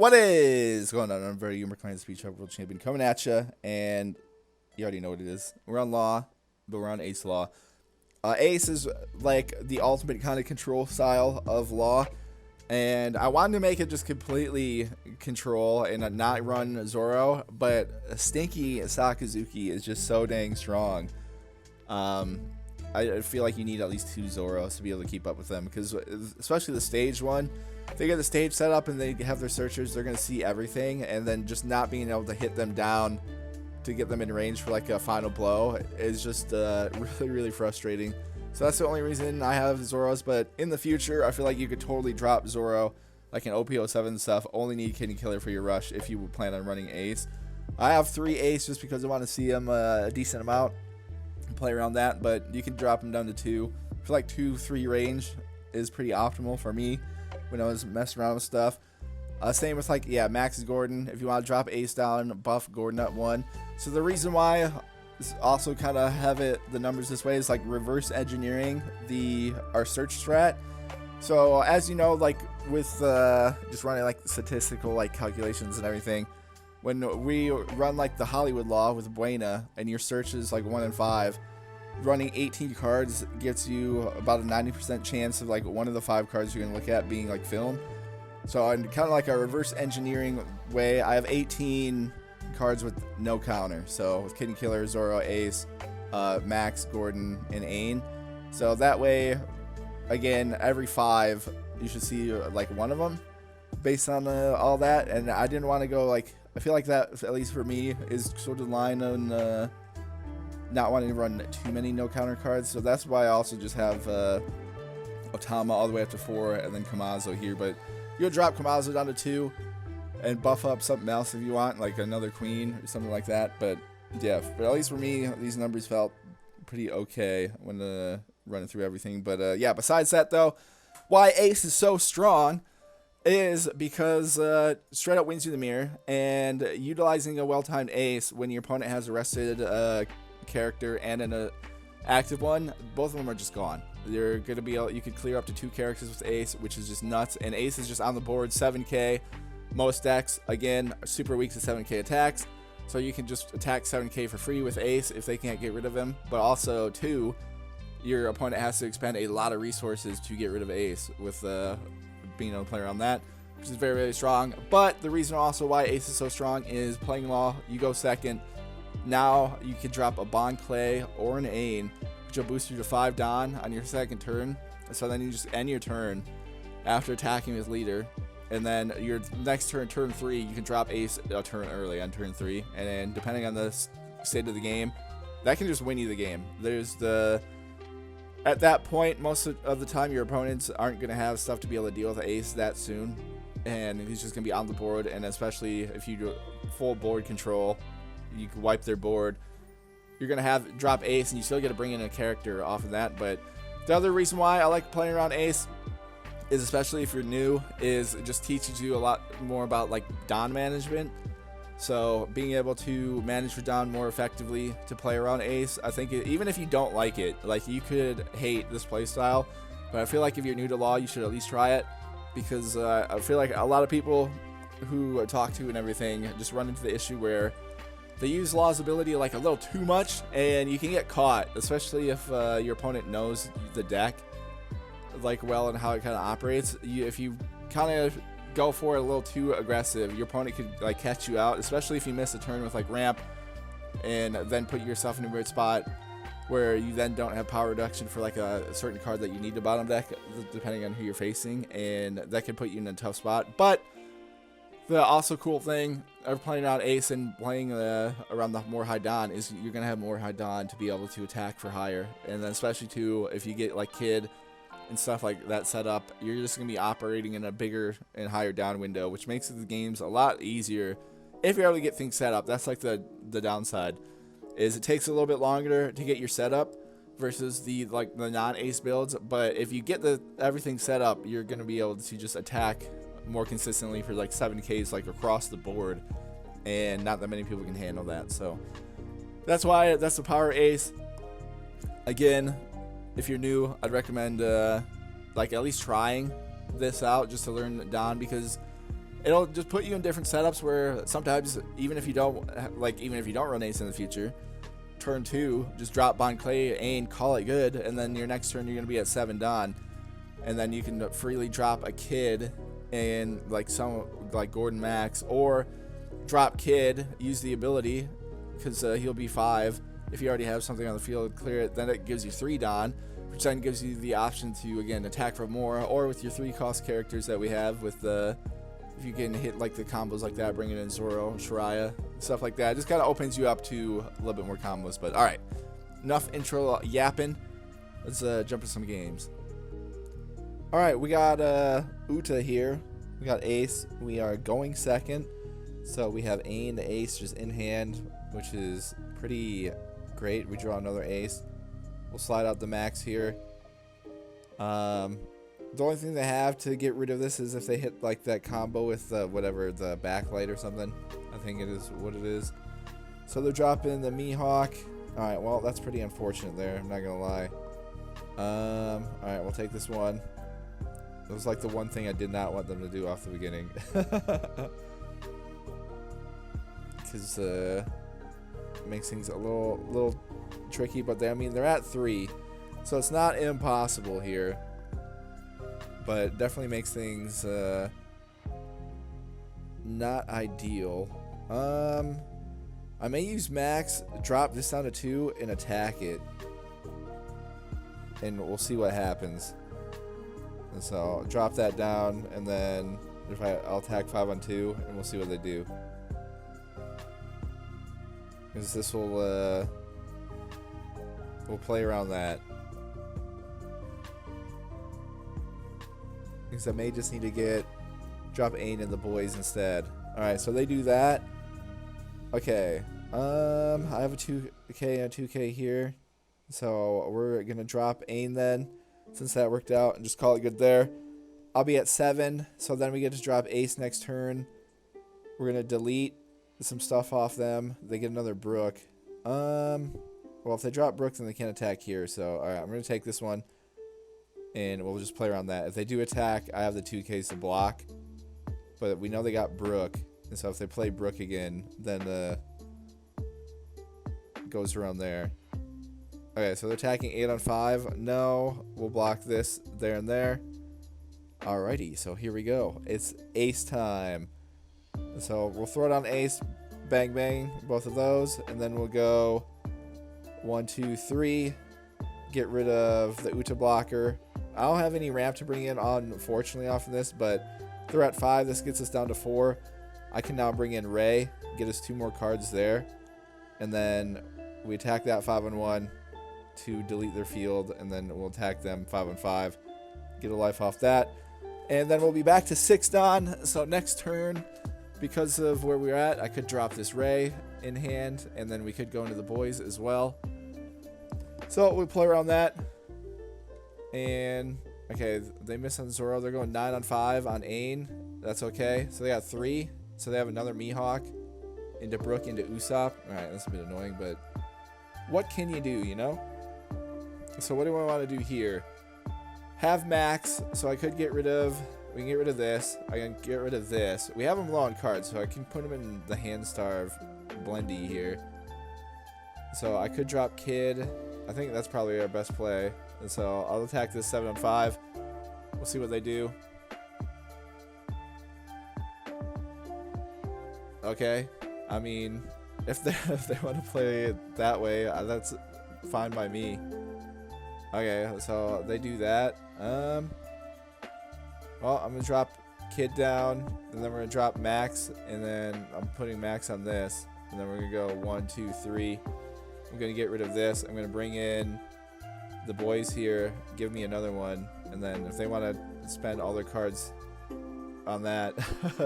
What is going on? I'm very Humor Clan Speech World Champion coming at you, and you already know what it is. We're on Law, but we're on Ace Law. Ace is like the ultimate kind of control style of Law, and I wanted to make it just completely control and not run Zoro, but Stinky Sakazuki is just so dang strong. I feel like you need at least 2 Zoros to be able to keep up with them, because especially the stage one, if they get the stage set up and they have their searchers, they're going to see everything, and then just not being able to hit them down to get them in range for like a final blow is just really frustrating. So that's the only reason I have Zoros, but in the future, I feel like you could totally drop Zoro, like an OP07 stuff, only need Kidney Killer for your rush if you plan on running Ace. I have 3 Ace just because I want to see them a decent amount, play around that, but you can drop them down to 2. I feel like 2-3 range is pretty optimal for me when I was messing around with stuff. Same with like, yeah, Max Gordon. If you want to drop Ace down, buff Gordon at 1. So the reason why I also kind of have the numbers this way is like reverse engineering our search strat. So as you know, like with just running like statistical like calculations and everything, when we run like the Hollywood Law with Buena and your search is like 1 in 5, running 18 cards gets you about a 90% chance of like one of the 5 cards you're gonna look at being like film. So in kind of like a reverse engineering way, I have 18 cards with no counter. So with Kidney Killer, Zoro, Ace, Max, Gordon, and Ain. So that way, again, every 5 you should see like one of them based on all that. And I didn't want to go like, I feel like that, at least for me, is sort of the line on not wanting to run too many no counter cards. So that's why I also just have Otama all the way up to 4 and then Kamazo here. But you'll drop Kamazo down to 2 and buff up something else if you want, like another queen or something like that. But yeah, but at least for me, these numbers felt pretty okay when running through everything. But yeah, besides that though, why Ace is so strong is because straight up wins you the mirror, and utilizing a well-timed Ace when your opponent has a rested character and an active one, both of them are just gone. You're gonna be able, you could clear up to 2 characters with Ace, which is just nuts. And Ace is just on the board 7k. Most decks again are super weak to 7k attacks, so you can just attack 7k for free with Ace if they can't get rid of him. But also 2, your opponent has to expend a lot of resources to get rid of Ace with being able to play around that, which is very strong. But the reason also why Ace is so strong is playing Law, you go second. Now you can drop a Bond Clay or an Ain, which will boost you to 5 Don on your second turn. So then you just end your turn after attacking with leader, and then your next turn, turn 3, you can drop Ace a turn early on turn 3, and then depending on the state of the game, that can just win you the game. At that point, most of the time, your opponents aren't going to have stuff to be able to deal with Ace that soon, and he's just going to be on the board. And especially if you do full board control, you can wipe their board. You're going to have drop Ace, and you still get to bring in a character off of that. But the other reason why I like playing around Ace is, especially if you're new, is it just teaches you a lot more about like Don management. So being able to manage your Don more effectively to play around Ace, I think even if you don't like it, like you could hate this playstyle, but I feel like if you're new to Law, you should at least try it, because I feel like a lot of people who I talk to and everything just run into the issue where they use Law's ability like a little too much, and you can get caught, especially if your opponent knows the deck like well and how it kind of operates. If you kind of go for it a little too aggressive, your opponent could like catch you out, especially if you miss a turn with like ramp and then put yourself in a weird spot where you then don't have power reduction for like a certain card that you need to bottom deck depending on who you're facing, and that can put you in a tough spot. But the also cool thing of playing around Ace and playing around the more high Don is you're gonna have more high Don to be able to attack for higher, and then especially too if you get like Kid and stuff like that set up, you're just going to be operating in a bigger and higher down window, which makes the games a lot easier if you're able to get things set up. That's like the downside, is it takes a little bit longer to get your setup versus the non-Ace builds. But if you get everything set up, you're going to be able to just attack more consistently for like 7Ks like across the board, and not that many people can handle that. So that's why that's the power of Ace. Again, if you're new, I'd recommend like at least trying this out just to learn Don, because it'll just put you in different setups where sometimes even if you don't run ace in the future, turn 2, just drop Bon Clay, Ain, call it good, and then your next turn you're gonna be at 7 Don, and then you can freely drop a Kid and like Gordon Max, or drop Kid, use the ability because he'll be 5. If you already have something on the field, clear it. Then it gives you 3 Don, which then gives you the option to again attack for more, or with your 3 cost characters that we have with the. If you can hit like the combos like that, bringing in Zoro, Shiraya, stuff like that, it just kind of opens you up to a little bit more combos. But all right, enough intro yapping. Let's jump into some games. All right, we got Uta here. We got Ace. We are going second, so we have Ain the Ace just in hand, which is pretty great. We draw another Ace. We'll slide out the Max here. The only thing they have to get rid of this is if they hit like that combo with whatever, the backlight or something. I think it is what it is. So they're dropping the Mihawk. Alright, well, that's pretty unfortunate there. I'm not going to lie. Alright, we'll take this one. It was like the one thing I did not want them to do off the beginning. Because it makes things a little tricky. But I mean, they're at 3. So it's not impossible here. But definitely makes things not ideal. I may use Max, drop this down to 2, and attack it. And we'll see what happens. And so I'll drop that down, and then I'll attack 5 on 2, and we'll see what they do. Because this will we'll play around that. Because I may just need to drop Ain and the boys instead. Alright, so they do that. Okay. I have a 2K and a 2K here. So we're going to drop Ain then, since that worked out, and just call it good there. I'll be at 7, so then we get to drop Ace next turn. We're going to delete some stuff off them. They get another Brook. Well, if they drop Brook, then they can't attack here. So, alright, I'm going to take this one. And we'll just play around that. If they do attack, I have the 2Ks to block. But we know they got Brook. And so if they play Brook again, then it goes around there. Okay, so they're attacking 8 on 5. No, we'll block this there and there. Alrighty, so here we go. It's Ace time. So we'll throw it on Ace. Bang, bang, both of those. And then we'll go 1, 2, 3. Get rid of the Uta blocker. I don't have any ramp to bring in, unfortunately, off of this, but they're at 5. This gets us down to 4. I can now bring in Ray, get us 2 more cards there, and then we attack that 5 on 1 to delete their field, and then we'll attack them 5 on 5, get a life off that, and then we'll be back to 6 Don. So next turn, because of where we're at, I could drop this Ray in hand, and then we could go into the boys as well. So we play around that. And, okay, they miss on Zoro. They're going 9 on 5 on Ain. That's okay. So they got 3. So they have another Mihawk into Brook, into Usopp. Alright, that's a bit annoying, but what can you do, you know? So what do I want to do here? Have Max, so I could get rid of... We can get rid of this. I can get rid of this. We have them low on cards, so I can put them in the hand starve Blendy here. So I could drop Kid. I think that's probably our best play. And so I'll attack this 7 on 5. We'll see what they do. Okay. I mean, if they want to play it that way, that's fine by me. Okay, so they do that. Well, I'm gonna drop Kid down, and then we're gonna drop Max, and then I'm putting Max on this, and then we're gonna go 1, 2, 3. I'm gonna get rid of this. I'm gonna bring in the boys here, give me another one, and then if they want to spend all their cards on that,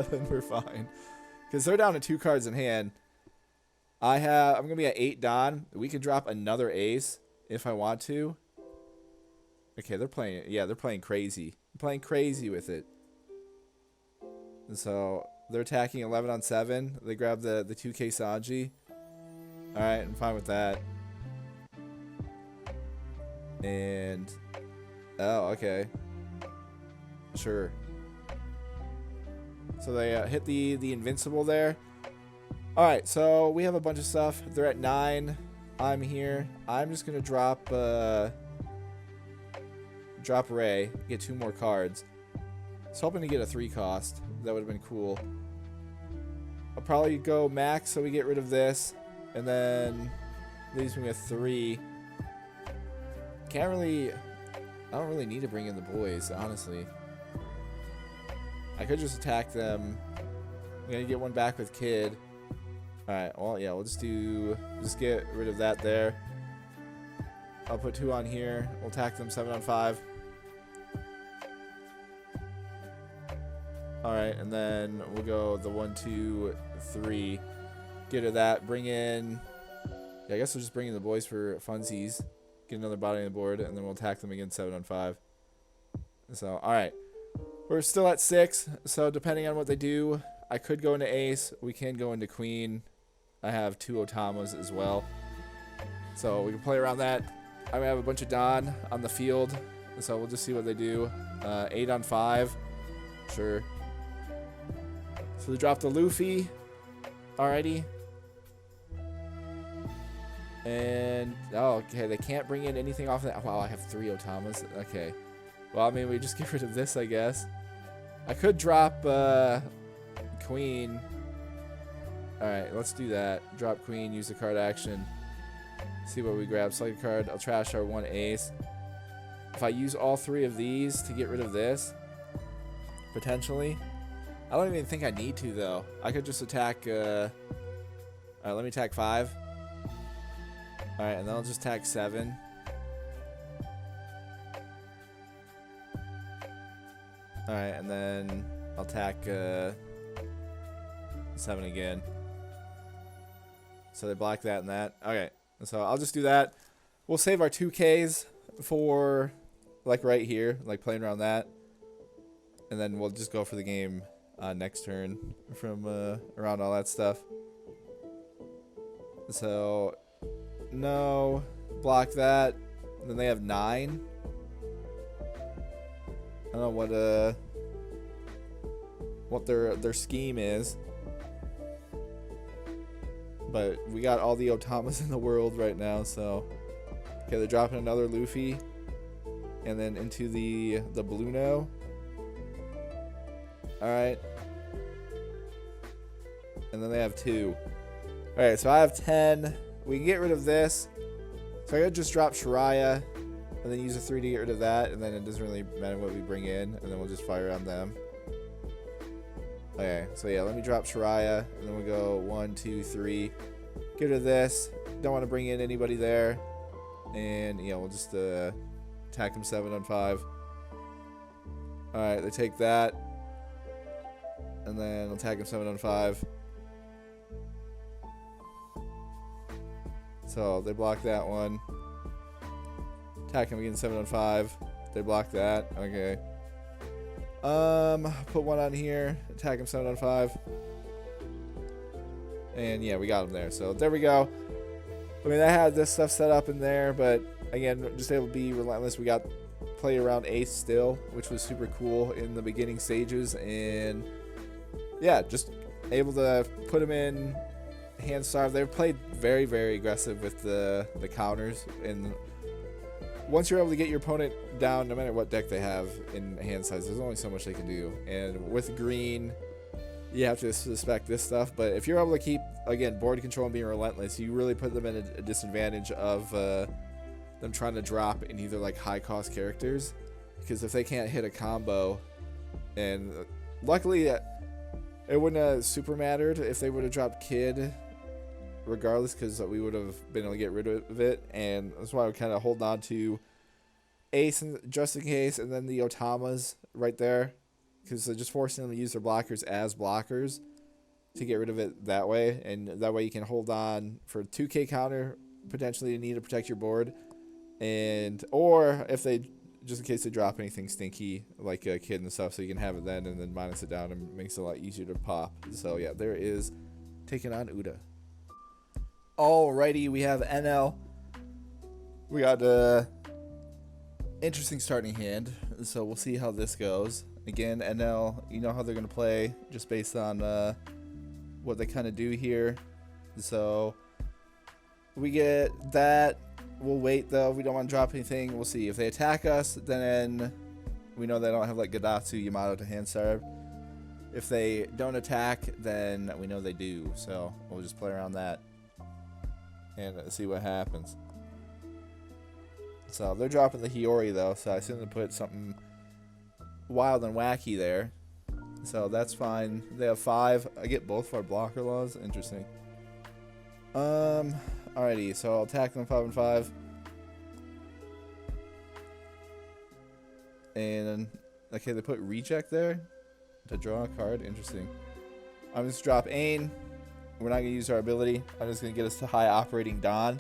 then we're fine, because they're down to 2 cards in hand. I'm gonna be at 8 Don. We could drop another Ace if I want to. Okay, they're playing crazy. They're playing crazy with it. And so they're attacking 11 on 7. They grab the 2K Sanji. All right, I'm fine with that. And oh, okay, sure. So they hit the invincible there. Alright, so we have a bunch of stuff. They're at 9. I'm here. I'm just going to drop Ray, get 2 more cards. I was hoping to get a 3 cost. That would have been cool. I'll probably go max so we get rid of this. And then leaves me with 3. I don't really need to bring in the boys, honestly. I could just attack them. I'm gonna get one back with Kid. Alright, well, yeah, we'll just get rid of that there. I'll put 2 on here. We'll attack them 7 on 5. Alright, and then we'll go the 1, 2, 3. Get rid of that. Bring in... Yeah, I guess we'll just bring in the boys for funsies. Get another body on the board, and then we'll attack them again 7 on 5. So, alright. We're still at 6, so depending on what they do, I could go into ace. We can go into queen. I have 2 Otamas as well. So we can play around that. I'm going to have a bunch of Don on the field, so we'll just see what they do. 8 on 5. Sure. So they dropped the Luffy. Alrighty. And, oh, okay, they can't bring in anything off that. Wow, I have 3 Otamas. Okay. Well, I mean, we just get rid of this, I guess. I could drop queen. Alright, let's do that. Drop queen, use the card action. See what we grab. Select a card. I'll trash our 1 ace. If I use all 3 of these to get rid of this, potentially. I don't even think I need to, though. I could just attack... Alright, let me attack 5. Alright, and then I'll just attack 7. Alright, and then I'll attack 7 again. So they block that and that. Okay, so I'll just do that. We'll save our 2Ks for, like, right here, like playing around that. And then we'll just go for the game next turn from around all that stuff. So, no, block that. And then they have 9. I don't know what their scheme is, but we got all the Otamas in the world right now. So, okay, they're dropping another Luffy, and then into the Bluno. All right, and then they have 2. All right, so I have 10. We can get rid of this. So I could just drop Shiraya. And then use a 3 to get rid of that, and then it doesn't really matter what we bring in, and then we'll just fire on them. Okay, so yeah, let me drop Shiraya, and then we'll go 1, 2, 3. Get rid of this. Don't want to bring in anybody there. And, yeah, we'll just attack them 7 on 5. Alright, they take that. And then I'll attack them 7 on 5. So, they block that one. Attack him again 7 on 5. They block that. Okay. Put 1 on here. Attack him 7 on 5. And yeah, we got him there. So there we go. I mean, I had this stuff set up in there, but again, just able to be relentless. We got play around ace still, which was super cool in the beginning stages, and yeah, just able to put him in hand starve. They've played very, very aggressive with the counters, and once you're able to get your opponent down, no matter what deck they have in hand size, there's only so much they can do. And with green, you have to suspect this stuff. But if you're able to keep, again, board control and being relentless, you really put them in a disadvantage of them trying to drop in either like high cost characters. Because if they can't hit a combo, and luckily it wouldn't have super mattered if they would have dropped Kid regardless, because we would have been able to get rid of it, and that's why I would kind of hold on to ace just in case, and then the Otamas right there, because they're just forcing them to use their blockers as blockers to get rid of it that way, and that way you can hold on for 2k counter, potentially you need to protect your board, and or if they, just in case they drop anything stinky like a Kid and stuff, so you can have it then and then minus it down, and makes it a lot easier to pop. So yeah, there is taking on Uda. Alrighty, we have Enel. We got a interesting starting hand, so we'll see how this goes. Again, Enel, you know how they're going to play just based on what they kind of do here. So we get that. We'll wait though. We don't want to drop anything. We'll see. If they attack us, then we know they don't have like Gadatsu, Yamato to hand serve. If they don't attack, then we know they do. So we'll just play around that and see what happens. So they're dropping the Hiyori though, so I assume they put something wild and wacky there. So that's fine. They have 5. I get both of our blocker laws. Interesting. Alrighty, so I'll attack them 5 and 5. And okay, they put reject there to draw a card. Interesting. I'm just drop Ain. We're not gonna use our ability. I'm just gonna get us to high operating Dawn,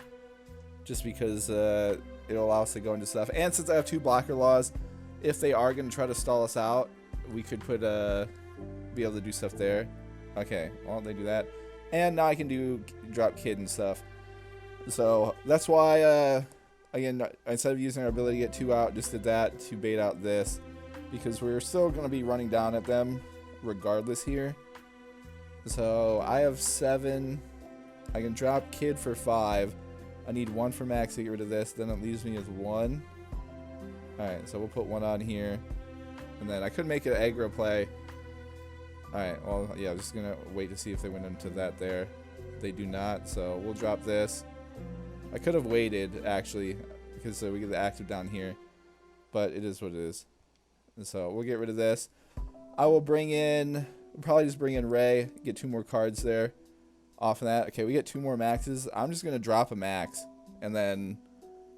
just because it'll allow us to go into stuff. And since I have 2 blocker laws, if they are gonna try to stall us out, we could put be able to do stuff there. Okay, well they do that, and now I can do drop Kid and stuff. So that's why again, instead of using our ability to get 2 out, just did that to bait out this, because we're still gonna be running down at them regardless here. So I have 7. I can drop Kid for 5. I need 1 for max to get rid of this. Then it leaves me with 1. Alright, so we'll put 1 on here. And then I could make an aggro play. Alright, well, yeah, I'm just going to wait to see if they went into that there. They do not, so we'll drop this. I could have waited, actually, because we get the active down here. But it is what it is. And so we'll get rid of this. I will bring in... probably just bring in Ray, get 2 more cards there off of that. Okay, we get 2 more maxes. I'm just going to drop a max, and then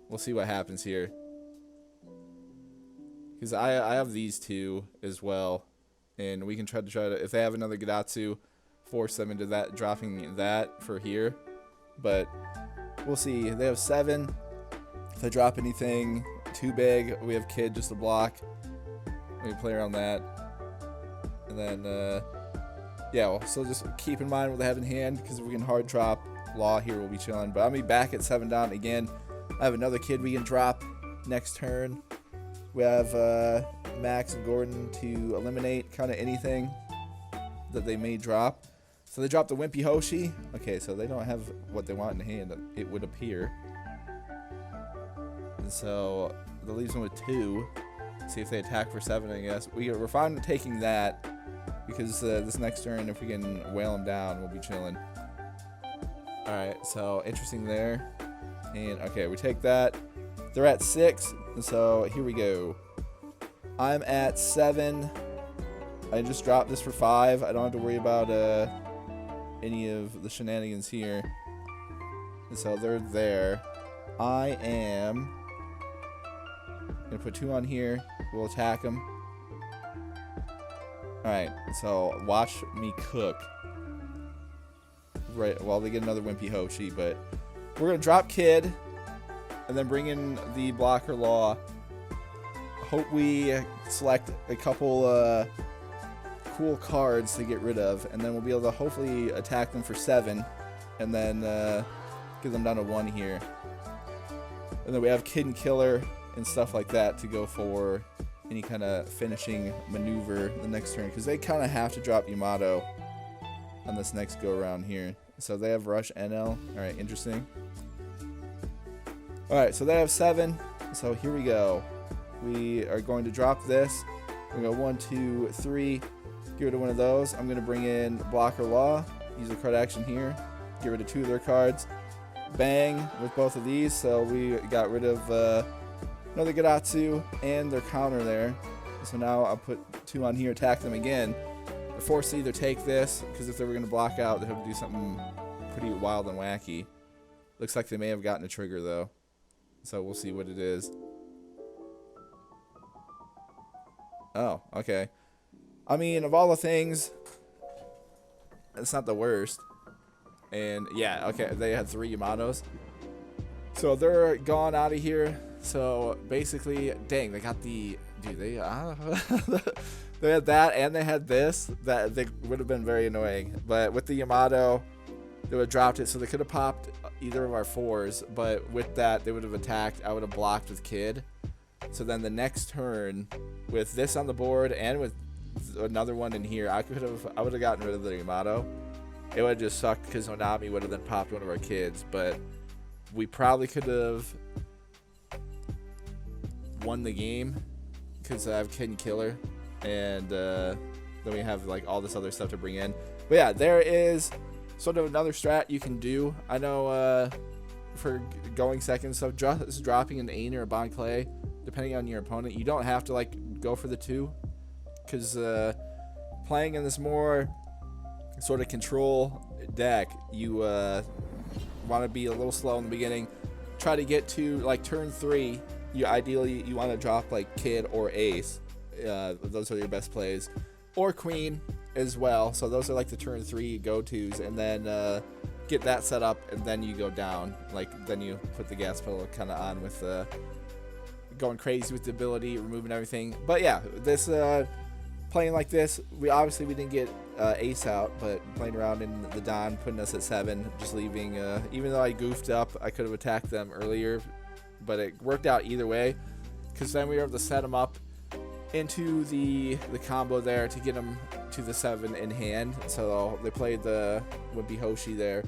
we'll see what happens here. Because I have these 2 as well, and we can try to, if they have another Gadatsu, force them into that, dropping that for here. But we'll see. They have 7. If they drop anything too big, we have Kid just to block. We can play around that. And then, yeah, well, so just keep in mind what they have in hand, because if we can hard drop Law here, we'll be chilling. But I'll be back at 7 down again. I have another Kid we can drop next turn. We have Max and Gordon to eliminate kind of anything that they may drop. So they dropped the Wimpy Hoshi. Okay, so they don't have what they want in hand, it would appear. And so that leaves them with 2. See if they attack for 7, I guess. We're fine with taking that, because this next turn, if we can whale them down, we'll be chilling. Alright, so interesting there. And okay, we take that. They're at 6, and so here we go. I'm at 7. I just dropped this for 5. I don't have to worry about any of the shenanigans here. And so they're there. I am gonna put 2 on here. We'll attack them. Alright, so watch me cook. Right, well, they get another Wimpy Hoshi, but we're gonna drop Kid and then bring in the blocker Law. Hope we select a couple cool cards to get rid of, and then we'll be able to hopefully attack them for 7 and then get them down to 1 here. And then we have Kid and Killer and stuff like that to go for any kind of finishing maneuver the next turn, because they kind of have to drop Yamato on this next go around here. So they have Rush Enel. Alright, interesting. Alright, so they have 7. So here we go. We are going to drop this. We're going to go 1, 2, 3. Get rid of one of those. I'm going to bring in Blocker Law. Use the card action here. Get rid of 2 of their cards. Bang with both of these. So we got rid of another Gadatsu and their counter there. So now I'll put 2 on here, attack them again. They're forced to either take this, because if they were going to block out, they'd have to do something pretty wild and wacky. Looks like they may have gotten a trigger, though. So we'll see what it is. Oh, okay. I mean, of all the things, it's not the worst. And, yeah, okay, they had 3 Yamatos. So they're gone out of here. So, basically, dang, they got the... Dude, they... they had that, and they had this. That they would have been very annoying. But with the Yamato, they would have dropped it. So they could have popped either of our 4s. But with that, they would have attacked. I would have blocked with Kid. So then the next turn, with this on the board and with another one in here, I would have gotten rid of the Yamato. It would have just sucked because Onami would have then popped one of our kids, but we probably could have won the game because I have Kid and Killer, and then we have like all this other stuff to bring in. But yeah, there is sort of another strat you can do. I know for going second, so just dropping an Ain or a Bon Clay, depending on your opponent. You don't have to like go for the 2, because playing in this more sort of control deck, you want to be a little slow in the beginning. Try to get to like turn 3. You ideally want to drop like Kid or Ace. Those are your best plays, or Queen as well. So those are like the turn 3 go-tos, and then get that set up, and then you go down. Like then you put the gas pedal kind of on with going crazy with the ability, removing everything. But yeah, this playing like this, we didn't get Ace out, but playing around in the Don, putting us at 7, just leaving. Even though I goofed up, I could have attacked them earlier, but it worked out either way, because then we were able to set them up into the combo there to get them to the 7 in hand. So they played the Wimpy Hoshi there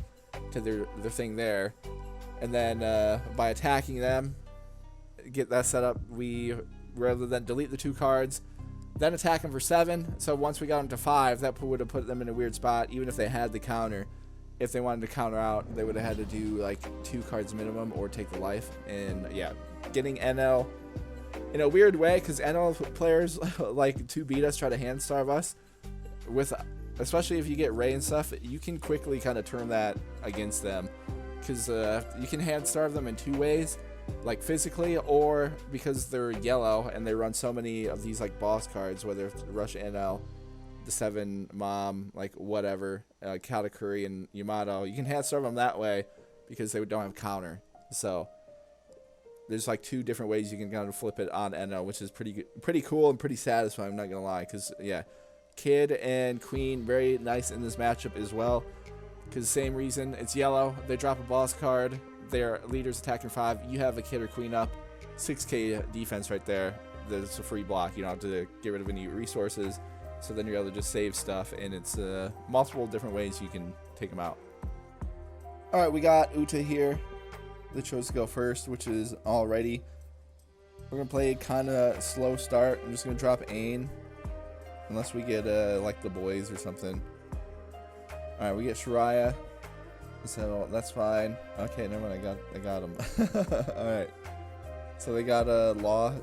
to their thing there, and then by attacking them, get that set up, we rather than delete the 2 cards, then attack them for 7. So once we got them to 5, that would have put them in a weird spot. Even if they had the counter, if they wanted to counter out, they would have had to do like 2 cards minimum or take the life. And yeah, getting Enel in a weird way, because Enel players like to beat us, try to hand starve us with, especially if you get Ray and stuff, you can quickly kind of turn that against them, because you can hand starve them in 2 ways. Like physically, or because they're yellow and they run so many of these like boss cards, whether it's Rush NL, the 7 Mom, like whatever, Katakuri and Yamato, you can hand serve them that way because they don't have counter. So there's like 2 different ways you can kind of flip it on NL, which is pretty cool and pretty satisfying, I'm not gonna lie. Because yeah, Kid and Queen very nice in this matchup as well, because same reason, it's yellow, they drop a boss card, their leader's attacking 5, you have a Kid or Queen up, 6k defense right there. There's a free block, you don't have to get rid of any resources, so then you're able to just save stuff, and it's multiple different ways you can take them out. Alright, we got Uta here that chose to go first, which is alrighty. We're going to play kind of slow start. I'm just going to drop Ain, unless we get like the boys or something. Alright, we get Shiraya. So that's fine. Okay, never mind. I got him. All right. So they got Law.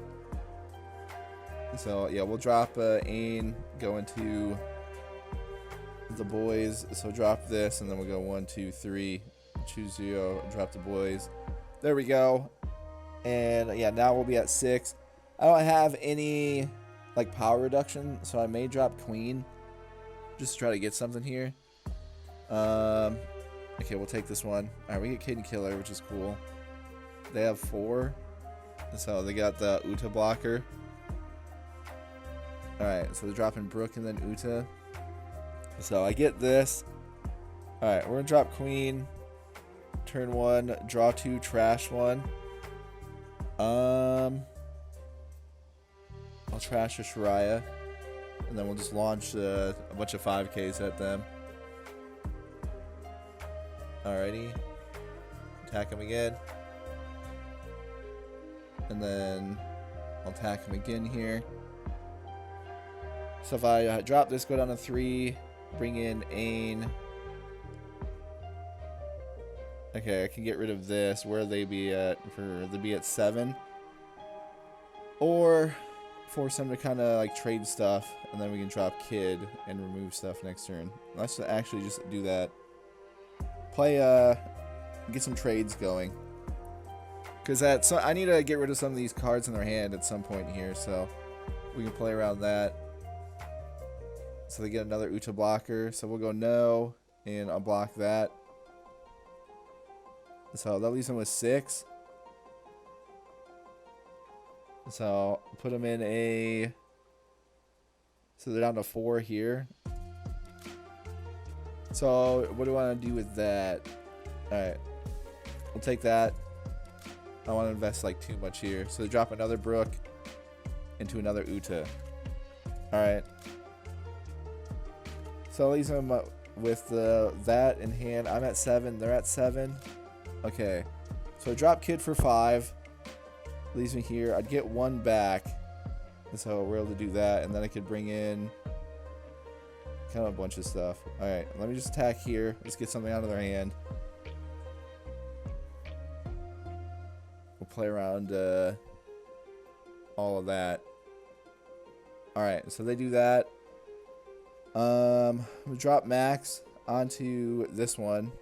So yeah, we'll drop Ain, go into the boys. So drop this, and then we'll go 1, 2, 3, choose 0, drop the boys. There we go. And yeah, now we'll be at 6. I don't have any like power reduction, so I may drop Queen just to try to get something here. Okay, we'll take this one. Alright, we get Kid and Killer, which is cool. They have 4. So they got the Uta blocker. Alright, so they're dropping Brook and then Uta. So I get this. Alright, we're going to drop Queen. Turn 1, draw 2, trash 1. I'll trash a Shiraya. And then we'll just launch a bunch of 5Ks at them. Alrighty. Attack him again. And then I'll attack him again here. So if I drop this, go down to 3, bring in Ain. Okay, I can get rid of this. Where they be at? They'll be at 7. Or force them to kind of like trade stuff, and then we can drop Kid and remove stuff next turn. Let's actually just do that. Play, get some trades going. Because I need to get rid of some of these cards in their hand at some point here, so we can play around that. So they get another Uta blocker, so we'll go no, and I'll block that. So that leaves them with 6. So put them in a... So they're down to 4 here. So what do I want to do with that? Alright. We'll take that. I don't want to invest like too much here. So they drop another Brook. into another Uta. Alright. So I'll leave them with that in hand. I'm at 7. They're at 7. Okay. So drop kid for 5. Leaves me here. I'd get 1 back. And so we're able to do that. And then I could bring in kind of a bunch of stuff. Alright. Let me just attack here. Let's get something out of their hand. We'll play around all of that. Alright. So they do that. We'll drop Max onto this one.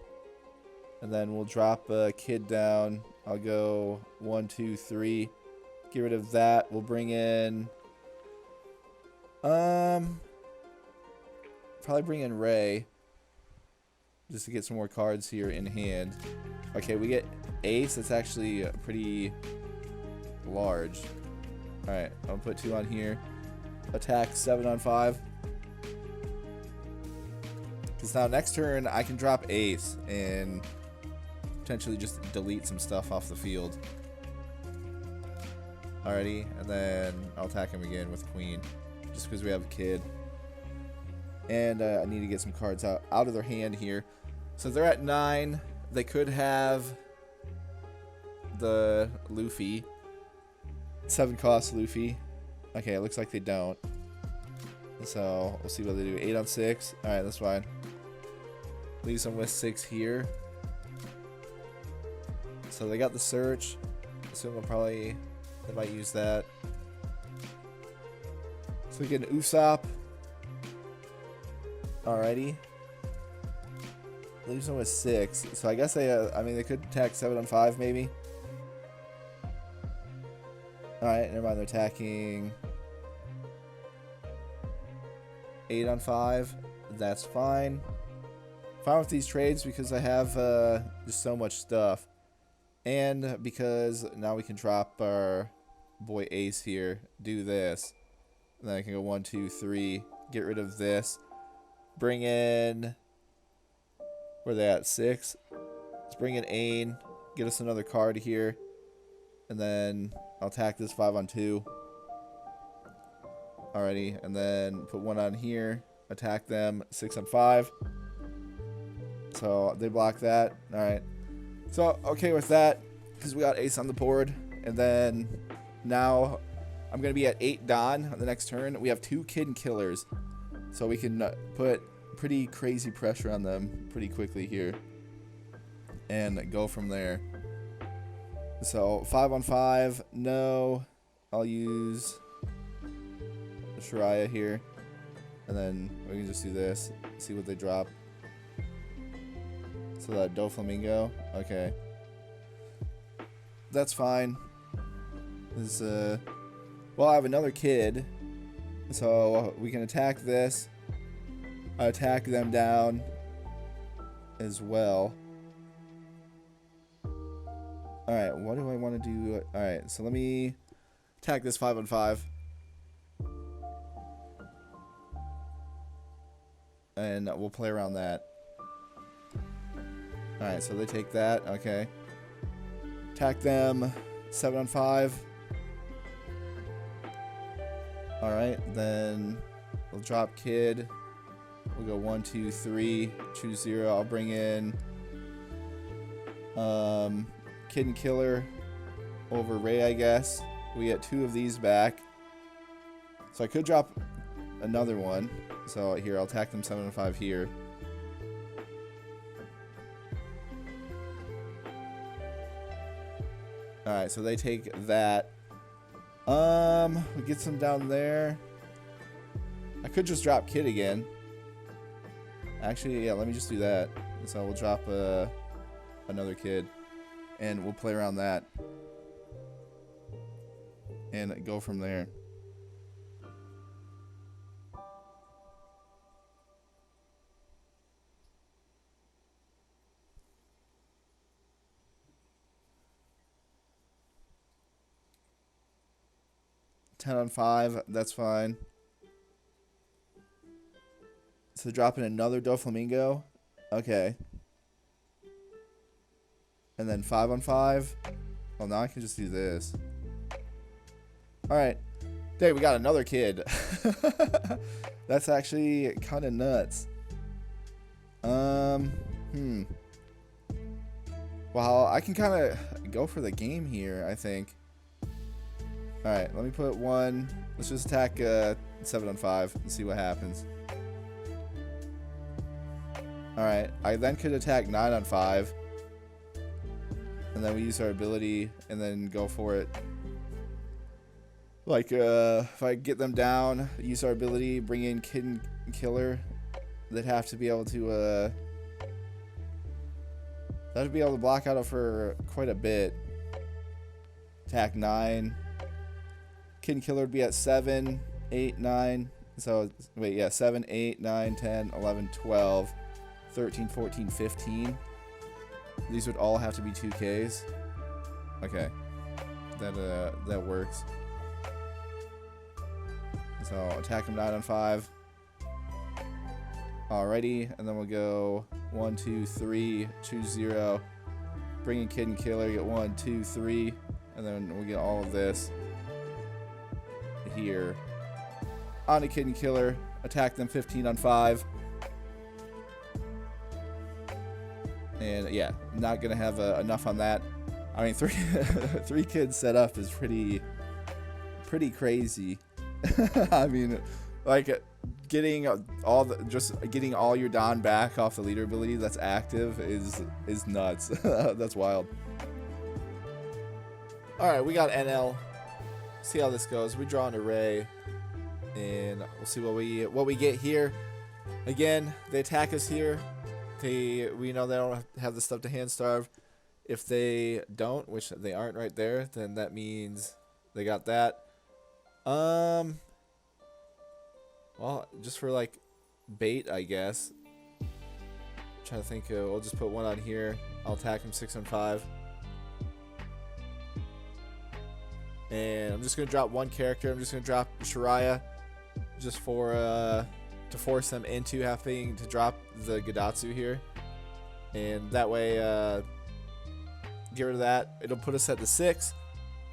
And then we'll drop a kid down. I'll go 1, 2, 3. Get rid of that. We'll bring in... probably bring in Ray. Just to get some more cards here in hand. Okay, we get Ace. That's actually pretty large. Alright, I'll put 2 on here. Attack 7 on 5. Because now next turn I can drop Ace and potentially just delete some stuff off the field. Alrighty, and then I'll attack him again with Queen. Just because we have a kid. And I need to get some cards out of their hand here. So they're at 9. They could have the Luffy. 7 cost Luffy. Okay, it looks like they don't. So we'll see what they do. 8 on 6. Alright, that's fine. Leaves them with 6 here. So they got the search. Assume they might use that. So we get an Usopp. Alrighty. Leaves them with 6. So I guess they could attack 7 on 5 maybe. Alright, never mind, they're attacking 8 on 5. That's fine. Fine with these trades because I have just so much stuff. And because now we can drop our boy Ace here, do this. And then I can go 1, 2, 3, get rid of this. Bring in, where are they at? 6. Let's bring in Ain, get us another card here. And then I'll attack this 5 on 2. Alrighty, and then put 1 on here, attack them 6 on 5. So they block that. Alright. So, okay with that, because we got Ace on the board. And then now I'm going to be at 8 Don on the next turn. We have 2 Kid Killers. So we can put pretty crazy pressure on them pretty quickly here. And go from there. So 5 on 5. No. I'll use the Shiraya here. And then we can just do this. See what they drop. So that Doflamingo. Okay. That's fine. This, well, I have another kid. So we can attack this. Attack them down as well. Alright, what do I want to do? Alright, so let me attack this 5 on 5. And we'll play around that. Alright, so they take that. Okay. Attack them 7 on 5. Alright, then we'll drop Kid. We'll go 1, 2, 3. Choose 0. I'll bring in Kid and Killer over Ray, I guess. We get 2 of these back. So I could drop another one. So here, I'll attack them 7 and 5 here. Alright, so they take that. We get some down there. I could just drop Kid again. Actually, yeah, let me just do that. So we'll drop another Kid. And we'll play around that. And go from there. $10 on 5, that's fine. So dropping another Doflamingo. Okay. And then 5 on 5. Well, now I can just do this. Alright. Dang, we got another kid. That's actually kind of nuts. Well, I can kind of go for the game here, I think. Alright, let me put one. Let's just attack 7 on 5 and see what happens. Alright, I then could attack 9 on 5. And then we use our ability and then go for it. Like, if I get them down, use our ability, bring in Kid and Killer, they'd have to be able to, that'd be able to block out for quite a bit. Attack 9. Kid and Killer would be at 7, 8, 9. So, wait, yeah, 7, 8, 9, 10, 11, 12, 13, 14, 15. These would all have to be 2Ks. Okay. That works. So, attack him 9 on 5. Alrighty, and then we'll go 1, 2, 3, choose 0. Bring in Kid and Killer, get 1, 2, 3, and then we'll get all of this here. On to Kid and Killer, attack them 15 on 5. And yeah, not gonna have enough on that. I mean, three kids set up is pretty crazy. I mean, like getting all your Don back off the leader ability that's active is nuts. That's wild. All right, we got Enel. See how this goes. We draw an array, and we'll see what we get here. Again, they attack us here. We know they don't have the stuff to hand starve. If they don't, which they aren't right there, then that means they got that. Well, just for like bait, I guess. I'm trying to think. We'll just put one on here. I'll attack him 6 on 5. And I'm just gonna drop one character. I'm just gonna drop Shiraya, just for to force them into having to drop the Gadatsu here, and that way get rid of that. It'll put us at the 6,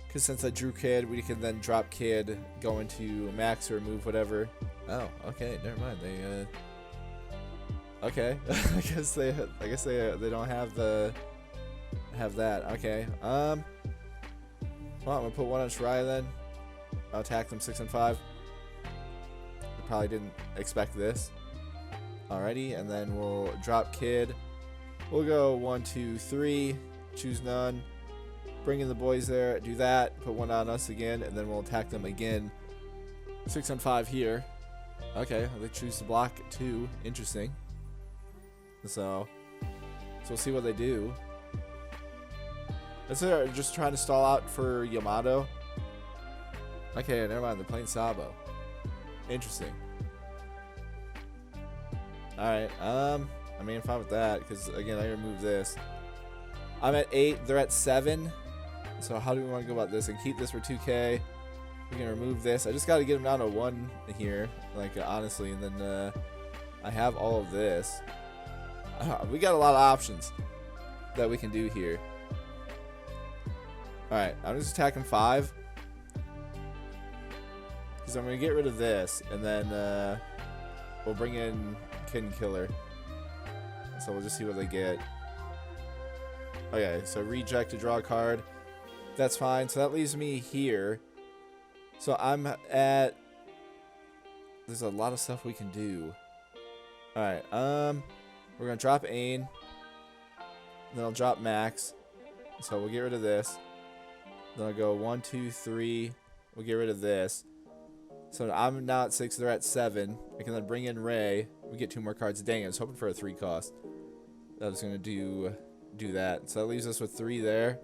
because since I drew Kid, we can then drop Kid, go into max or remove whatever. Oh, okay, never mind. They okay. I guess they don't have that. Okay. Well, I'm gonna put one on Shiraya then. I'll attack them 6 and 5. I probably didn't expect this. Alrighty, and then we'll drop Kid. We'll go 1, 2, 3. Choose none. Bring in the boys there. Do that. Put one on us again, and then we'll attack them again. 6 on 5 here. Okay, they choose to block 2. Interesting. So we'll see what they do. They're just trying to stall out for Yamato. Okay, never mind. They're playing Sabo. Interesting. Alright, I mean, I'm fine with that, because, again, I remove this. I'm at 8. They're at 7. So how do we want to go about this? And keep this for 2K. We can remove this. I just got to get them down to 1 here, like, honestly. And then I have all of this. We got a lot of options that we can do here. Alright, I'm just attacking 5. Because I'm going to get rid of this. And then we'll bring in Kid and Killer. So we'll just see what they get. Okay, so reject to draw a card. That's fine. So that leaves me here. So I'm at... There's a lot of stuff we can do. Alright, we're going to drop Ain. Then I'll drop Max. So we'll get rid of this. Then I'll go 1, 2, 3. We'll get rid of this. So I'm now at 6. They're at 7. I can then bring in Ray. We get 2 more cards. Dang, I was hoping for a 3 cost. I was going to do that. So that leaves us with 3 there.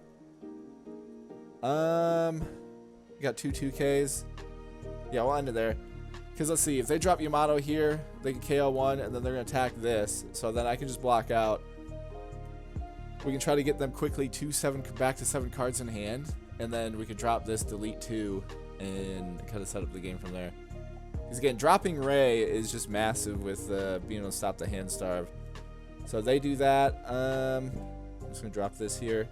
We got 2 2Ks. Yeah, we'll end it there. Because let's see. If they drop Yamato here, they can KO 1, and then they're going to attack this. So then I can just block out. We can try to get them quickly back to 7 cards in hand. And then we could drop this, delete 2, and kind of set up the game from there. Because again, dropping Ray is just massive with being able to stop the hand starve. So they do that. I'm just going to drop this here.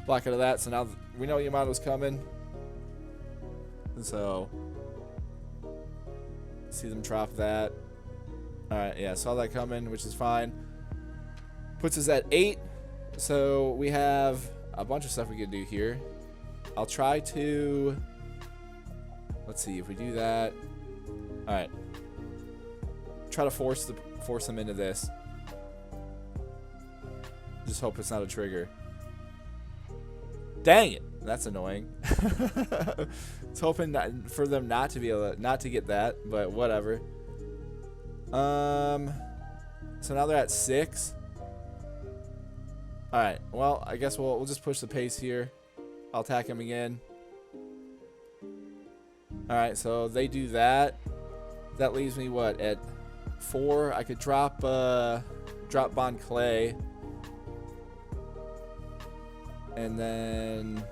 Block out of that. So now we know Yamato's coming. And so See them drop that. Alright, yeah, saw that coming, which is fine. Puts us at 8. So we have a bunch of stuff we can do here. I'll try to... Let's see if we do that. Alright. Try to force them into this. Just hope it's not a trigger. Dang it! That's annoying. I was hoping for them not to be able to, not to get that, but whatever. So now they're at 6. All right. Well, I guess we'll just push the pace here. I'll attack him again. All right. So they do that. That leaves me what at 4? I could drop Bond Clay, and then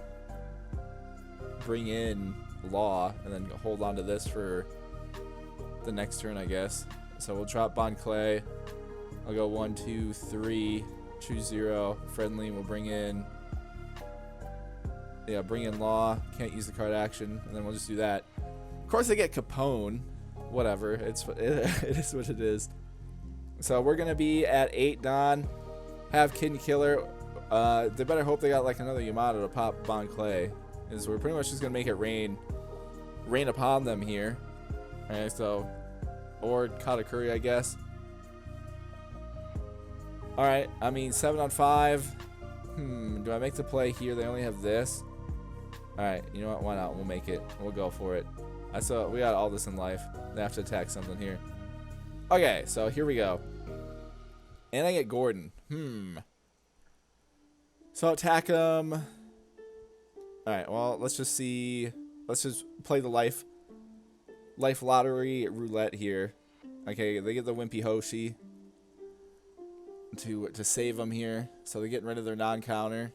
bring in Law, and then hold on to this for the next turn, I guess. So we'll drop Bond Clay. I'll go 1, 2, 3, choose 0, friendly, and we'll bring in, yeah, bring in Law. Can't use the card action, and then we'll just do that. Of course, they get Capone. Whatever, it is what it is. So we're gonna be at 8. Don, have Kid and Killer. They better hope they got like another Yamato to pop Bond Clay, is we're pretty much just gonna make it rain upon them here. Alright, so, or Katakuri, I guess. Alright, I mean 7 on 5. Do I make the play here? They only have this. Alright, you know what? Why not? We'll make it. We'll go for it. We got all this in life. They have to attack something here. Okay, so here we go. And I get Gordon. So attack him. Alright, well, let's just see. Let's just play the life lottery roulette here. Okay, they get the Wimpy Hoshi to save them here. So they're getting rid of their non-counter.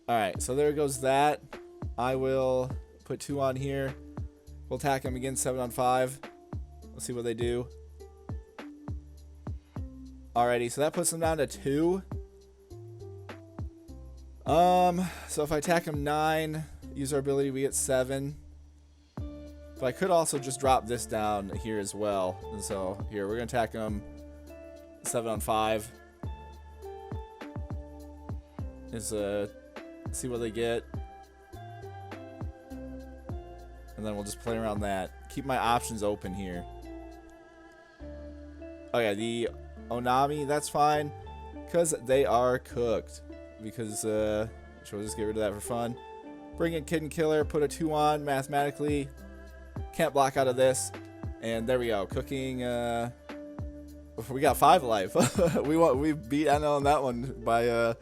Alright, so there goes that. I will put 2 on here. We'll attack them again, 7 on 5. Let's see what they do. Alrighty, so that puts them down to 2. So if I attack them 9, use our ability, we get 7. But I could also just drop this down here as well. And so here, we're gonna attack them 7 on 5. Is see what they get. And then we'll just play around that. Keep my options open here. Okay, the Onami, that's fine. Because they are cooked. Because, we'll just get rid of that for fun. Bring in Kid and Killer, put a 2 on mathematically. Can't block out of this. And there we go. Cooking, we got 5 life. we beat Enel on that one by,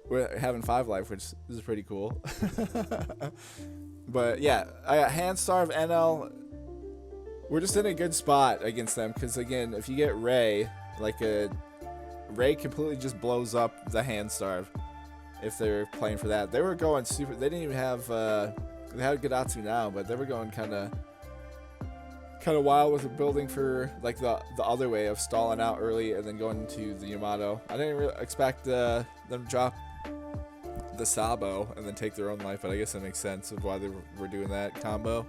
we're having 5 life, which is pretty cool. But yeah, I got Hand Starve, Enel. We're just in a good spot against them because again, if you get Ray, like Ray completely just blows up the Hand Starve if they're playing for that. They were going super. They didn't even have. They had Gadatsu now, but they were going kind of wild with the building for like the other way of stalling out early and then going to the Yamato. I didn't really expect them to drop the Sabo and then take their own life, but I guess that makes sense of why they were doing that combo.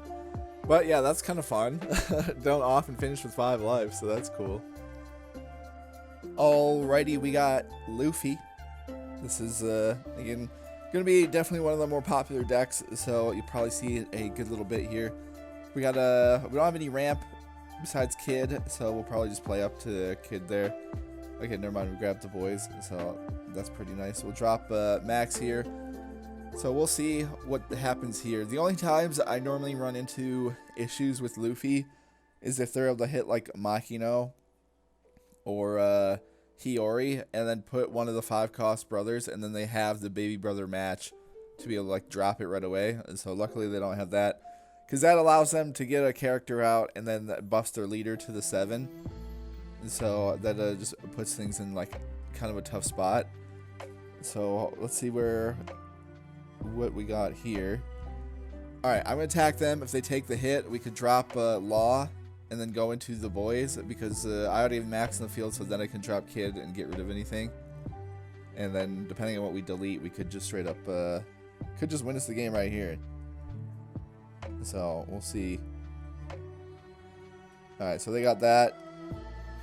But yeah, that's kind of fun. Don't often finish with 5 lives, so that's cool. Alrighty, we got Luffy. This is again gonna be definitely one of the more popular decks, so you probably see it a good little bit here. We got we don't have any ramp besides Kid, so we'll probably just play up to Kid there. Okay, never mind, we grabbed the boys, so that's pretty nice. We'll drop Max here. So we'll see what happens here. The only times I normally run into issues with Luffy is if they're able to hit like Makino or Hiyori and then put one of the 5-cost brothers and then they have the baby brother match to be able to like drop it right away. And so luckily they don't have that because that allows them to get a character out and then that buffs their leader to the 7. And so that just puts things in like kind of a tough spot. So let's see what we got here. Alright, I'm going to attack them. If they take the hit, we could drop Law and then go into the boys because I already have Max in the field, so then I can drop Kid and get rid of anything. And then depending on what we delete, we could just straight up could just win us the game right here. So we'll see Alright, so they got that.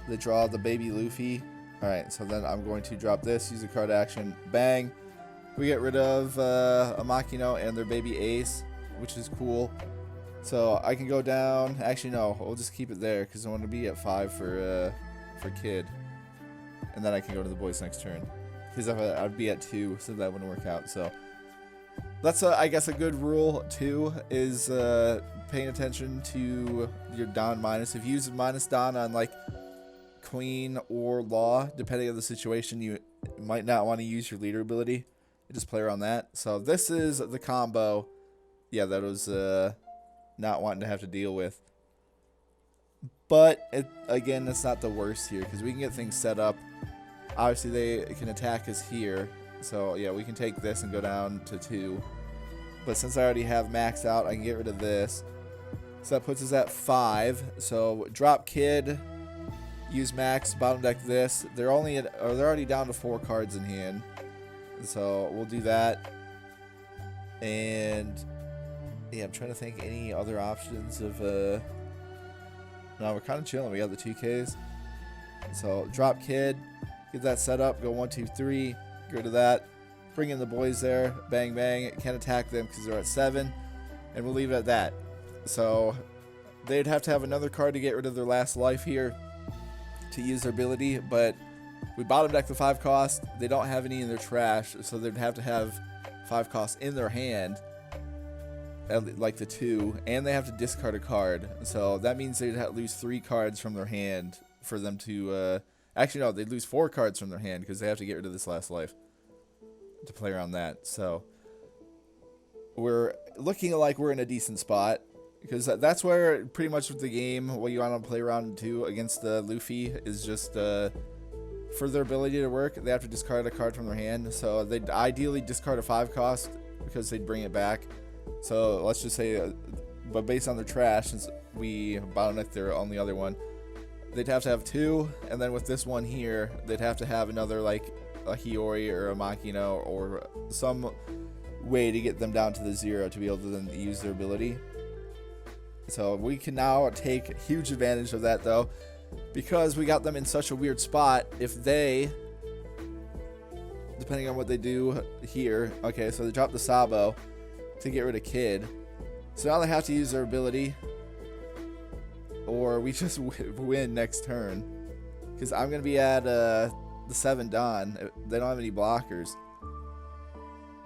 They draw the baby Luffy. Alright, so then I'm going to drop this, use the card action, bang. We get rid of Amakino and their baby Ace, which is cool. So I can go down. Actually, no, we'll just keep it there because I want to be at 5 for Kid. And then I can go to the boys next turn. Because I'd be at 2, so that wouldn't work out. So that's, I guess, a good rule, too, is paying attention to your Don minus. If you use minus Don on, like, Queen or Law, depending on the situation, you might not want to use your leader ability. Just play around that. So this is the combo, yeah, that was not wanting to have to deal with. But, again, it's not the worst here, because we can get things set up. Obviously, they can attack us here. So, yeah, we can take this and go down to 2. But since I already have maxed out, I can get rid of this. So that puts us at 5. So, drop Kid, use max, bottom deck this. They're already down to 4 cards in hand. So, we'll do that. And, yeah, I'm trying to think any other options of, no, we're kind of chilling. We got the 2Ks. So, drop Kid, get that set up, go 1, 2, 3, get rid of that. Bring in the boys there, bang, bang. Can't attack them because they're at 7. And we'll leave it at that. So, they'd have to have another card to get rid of their last life here to use their ability, but we bottom deck the 5 cost. They don't have any in their trash, so they'd have to have 5 costs in their hand, like the 2, and they have to discard a card. So that means they'd have to lose 3 cards from their hand for them to, actually no, they'd lose 4 cards from their hand because they have to get rid of this last life to play around that. So we're looking like we're in a decent spot, because that's where pretty much with the game, what you want to play around to against the Luffy is just for their ability to work, they have to discard a card from their hand. So they'd ideally discard a 5 cost because they'd bring it back. So let's just say, but based on their trash, since we bottom deck their only other one, they'd have to have 2, and then with this one here, they'd have to have another, like a Hiyori or a Makino or some way to get them down to the 0 to be able to then use their ability. So we can now take huge advantage of that, though, because we got them in such a weird spot. If they, depending on what they do here, okay, so they drop the Sabo to get rid of Kid. So now they have to use their ability, or we just win next turn, because I'm going to be at the 7 Don. They don't have any blockers.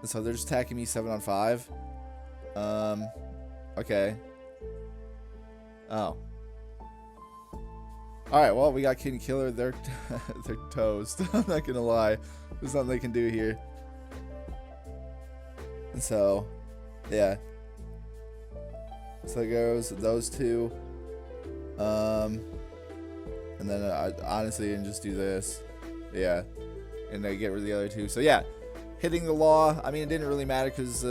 So they're just attacking me 7 on 5. Okay. Oh. Alright, well, we got Kid and Killer. They're toast. I'm not gonna lie. There's nothing they can do here. And so, yeah. So it goes those 2. And then I honestly didn't just do this. Yeah. And I get rid of the other 2. So yeah, hitting the Law, I mean, it didn't really matter because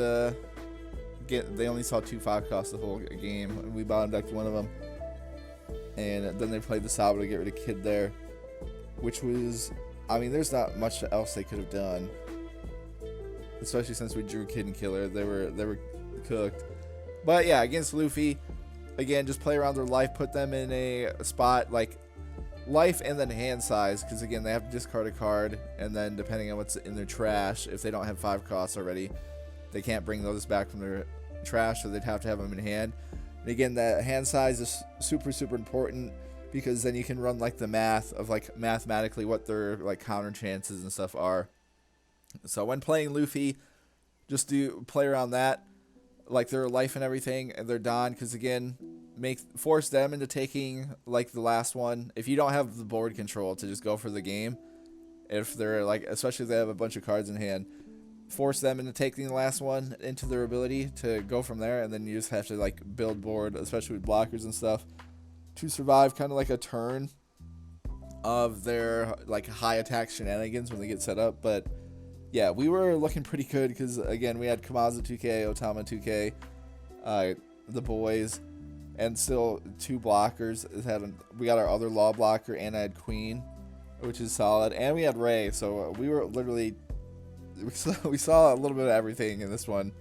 they only saw 2 5 costs the whole game, and we bottom decked one of them. And then they played the Sabo to get rid of Kid there, which was, I mean, there's not much else they could have done, especially since we drew Kid and Killer. They were cooked. But yeah, against Luffy, again, just play around their life, put them in a spot like life and then hand size, because again, they have to discard a card, and then depending on what's in their trash, if they don't have 5 costs already, they can't bring those back from their trash, so they'd have to have them in hand. And again, that hand size is super, super important, because then you can run like the math of like mathematically what their like counter chances and stuff are. So when playing Luffy, just play around that, like their life and everything, and their Don, because again, force them into taking like the last one. If you don't have the board control to just go for the game, if they're like, especially if they have a bunch of cards in hand, force them into taking the last one into their ability to go from there, and then you just have to like build board, especially with blockers and stuff, to survive kind of like a turn of their like high attack shenanigans when they get set up. But yeah, we were looking pretty good because again, we had Kamaza 2K, Otama 2K, the boys, and still 2 blockers. We got our other Law blocker, and I had Queen, which is solid, and we had Ray. So we were literally, we saw a little bit of everything in this one,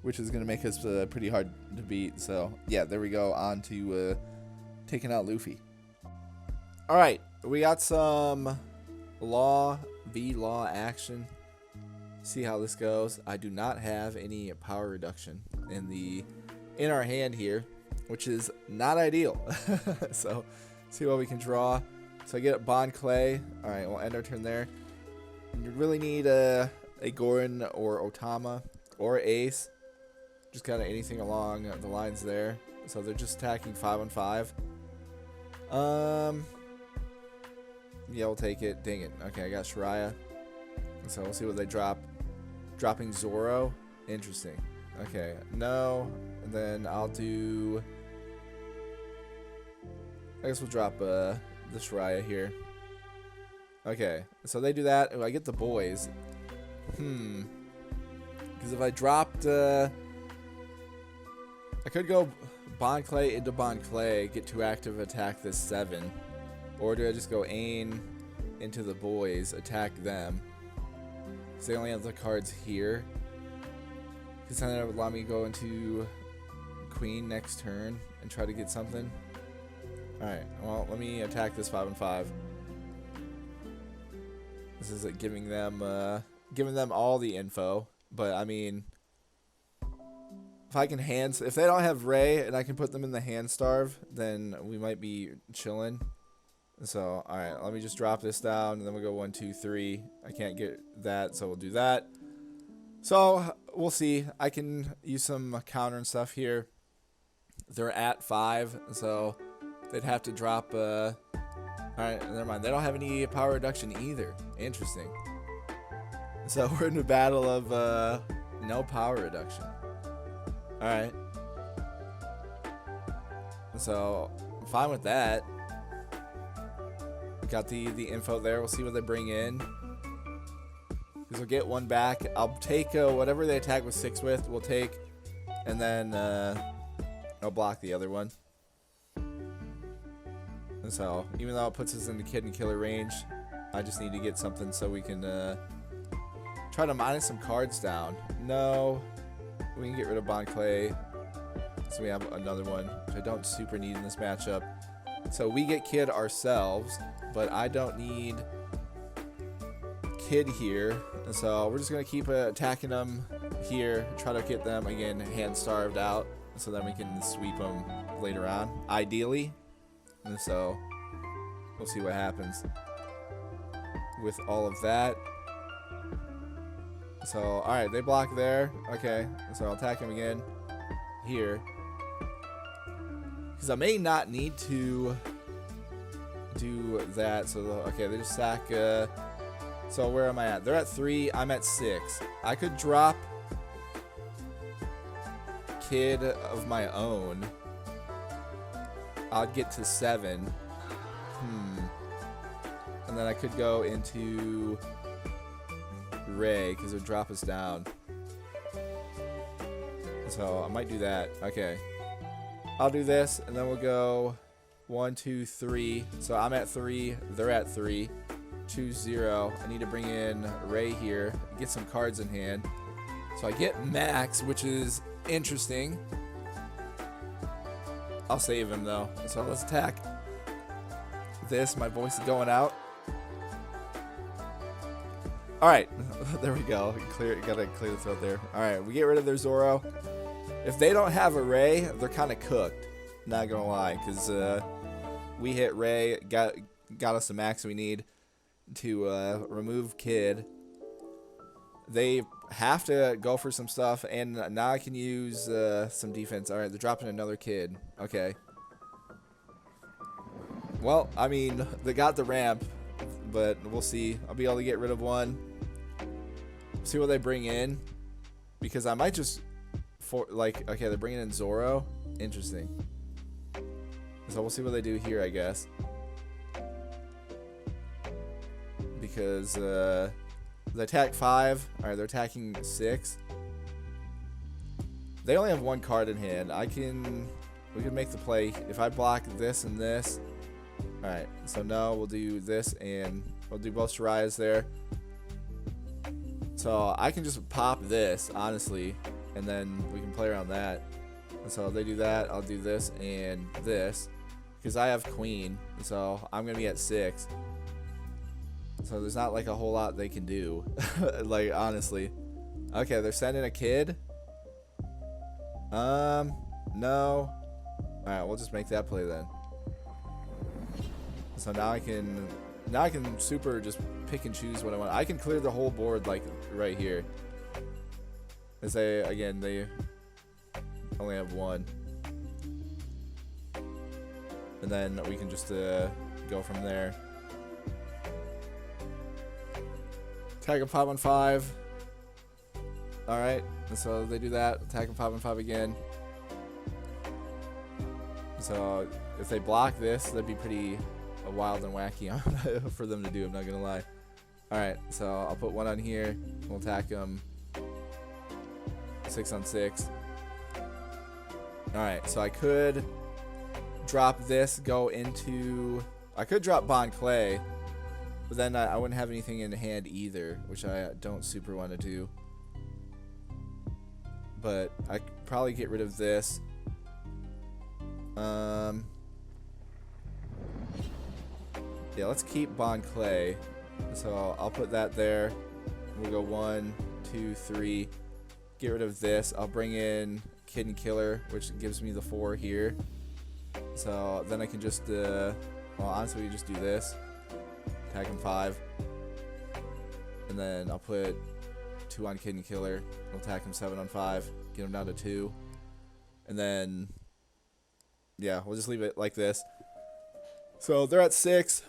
which is going to make us pretty hard to beat. So yeah, there we go, on to taking out Luffy. All right, we got some law v law action. See how this goes. I do not have any power reduction in our hand here, which is not ideal. So see what we can draw. So I get Bond Clay. All right, we'll end our turn there. You really need a Gorin or Otama or Ace. Just kind of anything along the lines there. So they're just attacking 5 on 5. Yeah, we'll take it. Dang it. Okay, I got Shiraya. So we'll see what they drop. Dropping Zoro. Interesting. Okay, no. And then I'll do... I guess we'll drop the Shiraya here. Okay, so they do that. Oh, I get the boys. Because if I dropped... I could go Bond Clay into Bond Clay, get 2 active, attack this 7. Or do I just go Ain into the boys, attack them? Because they only have the cards here. Because then that would allow me to go into Queen next turn and try to get something. Alright, well, let me attack this 5 on 5. This is giving them all the info. But, I mean... If I can if they don't have Ray and I can put them in the hand starve, then we might be chilling. So, alright, let me just drop this down, and then we'll go 1, 2, 3. I can't get that, so we'll do that. So, we'll see. I can use some counter and stuff here. They're at 5, so they'd have to drop... Alright, never mind. They don't have any power reduction either. Interesting. So, we're in a battle of no power reduction. Alright. So, I'm fine with that. We got the info there. We'll see what they bring in. Because we'll get 1 back. I'll take whatever they attack with 6 with, we'll take. And then I'll block the other one. And so, even though it puts us into Kid and Killer range, I just need to get something so we can try to minus some cards down. No. We can get rid of Bond Clay. So we have another one, which I don't super need in this matchup. So we get Kid ourselves, but I don't need Kid here. And so we're just going to keep attacking them here. Try to get them, again, hand starved out. So then we can sweep them later on, ideally. And so we'll see what happens with all of that. So, alright, they block there. Okay, so I'll attack him again here. Because I may not need to do that. So, okay, they just sack. So, where am I at? They're at 3. I'm at 6. I could drop Kid of my own. I'll get to 7. And then I could go into Ray, because it would drop us down. So I might do that. Okay, I'll do this, and then we'll go 1, 2, 3. So I'm at 3, they're at 3. Choose 0. I need to bring in Ray here, get some cards in hand. So I get Max, which is interesting. I'll save him though. So let's attack this. My voice is going out. Alright, there we go. Gotta clear the throat there. Alright, we get rid of their Zoro. If they don't have a Ray, they're kind of cooked. Not gonna lie, because we hit Ray, got us the max we need to remove Kid. They have to go for some stuff, and now I can use some defense. Alright, they're dropping another Kid. Okay. Well, I mean, they got the ramp, but we'll see. I'll be able to get rid of one. See what they bring in, because I might just okay, they're bringing in Zoro. Interesting. So we'll see what they do here, I guess, because they attack 5. All right, they're attacking 6. They only have 1 card in hand. We can make the play if I block this and this. All right, so no, we'll do this, and we'll do both Shirayas there. So I can just pop this, honestly, and then we can play around that. And so if they do that, I'll do this and this, because I have queen, so I'm gonna be at 6. So there's not like a whole lot they can do, like honestly. Okay, they're sending a kid. No. All right, we'll just make that play then. So now I can super just pick and choose what I want. I can clear the whole board like right here. As they only have 1. And then we can just go from there. Attack him 5 on 5. Alright, so they do that. Attack him 5 on 5 again. So if they block this, that'd be pretty wild and wacky for them to do, I'm not gonna lie. Alright, so I'll put 1 on here. We'll attack him 6 on 6. Alright, so I could drop this, go into... I could drop Bond Clay, but then I wouldn't have anything in hand either, which I don't super want to do. But I could probably get rid of this. Yeah, let's keep Bond Clay. So I'll put that there. We'll go 1, 2, 3. Get rid of this. I'll bring in Kid and Killer, which gives me the 4 here. So then I can just, well, honestly, we just do this. Attack him 5. And then I'll put 2 on Kid and Killer. We'll attack him 7 on 5. Get him down to 2. And then, yeah, we'll just leave it like this. So they're at 6.